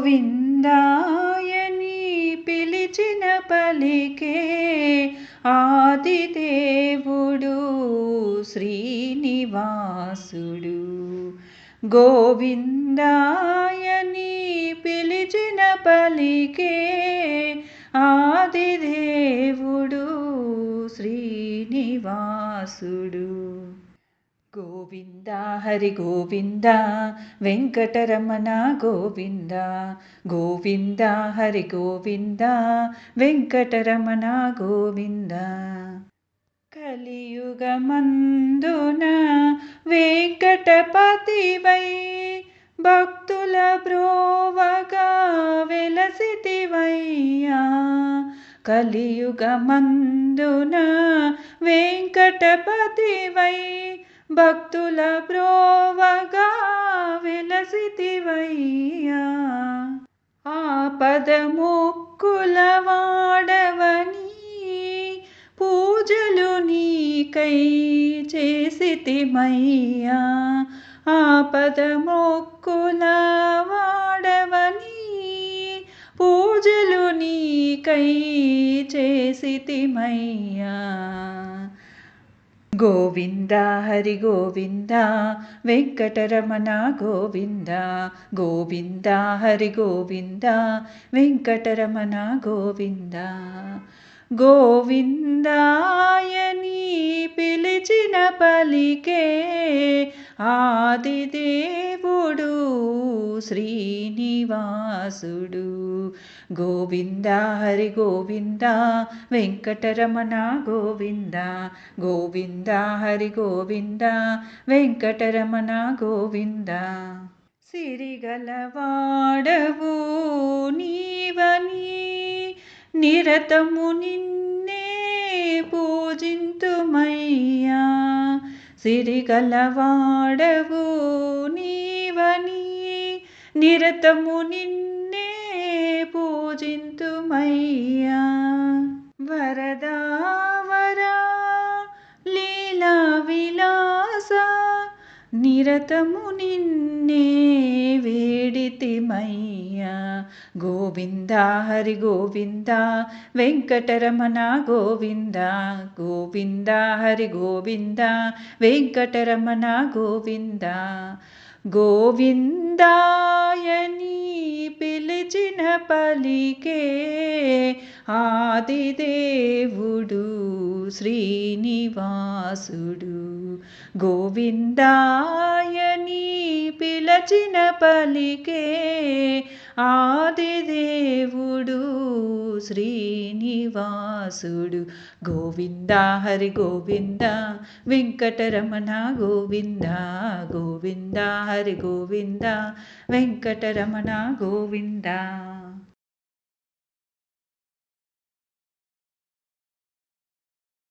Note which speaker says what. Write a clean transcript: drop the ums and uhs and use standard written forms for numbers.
Speaker 1: గోవిందాయని పిలిచిన పలికే ఆదిదేవుడు శ్రీనివాసుడు. గోవిందాయని పిలిచిన పలికే ఆదిదేవుడు శ్రీనివాసుడు. గోవింద హరి గోవింద వెంకటరమణ గోవింద. గోవింద హరి గోవింద వెంకటరమణ గోవింద. కలియుగమందున వెంకటపతివై భక్తుల బ్రోవగా వెలసితివయ్యా. కలియుగమందున వెంకటపతివై భక్తుల బ్రోవగా వెలసితివయ్యా. ఆపదముక్కుల వాడవని పూజలు నీకై చేసితిమయ్యా. ఆపదముక్కుల వాడవని పూజలు నీకై చేసితిమయ్యా. గోవింద హరి గోవింద వెంకటరమణ గోవింద. గోవింద హరి గోవింద వెంకటరమణ గోవింద. గోవిందాయని పిలిచిన పలికే ఆదిదేవుడు శ్రీనివాసుడు. గోవింద హరి గోవింద వెంకటరమణ గోవింద. గోవింద హరి గోవింద వెంకటరమణ గోవింద. సిరిగలవాడవు నీవని నిరతము నిన్నే పూజింతుమయ్యా. సిరిగలవాడవు నీవని నిరతము నిన్నే పూజింతుమయ్యా. వరదావరా లీలా విలాస నిరతము నిన్నే వేడితిమయ్యా. గోవింద హరి గోవింద వెంకటరమణ గోవింద. గోవింద హరి గోవింద వెంకటరమణ గోవింద. గోవిందాయని పిలిచిన పలికే ఆదిదేవుడు శ్రీనివాసుడు. గోవిందాయని పిలిచిన పలికే ఆదిదేవుడు శ్రీనివాసుడు. గోవింద హరి గోవింద వెంకటరమణ గోవింద. గోవింద హరి గోవింద వెంకటరమణ గోవింద.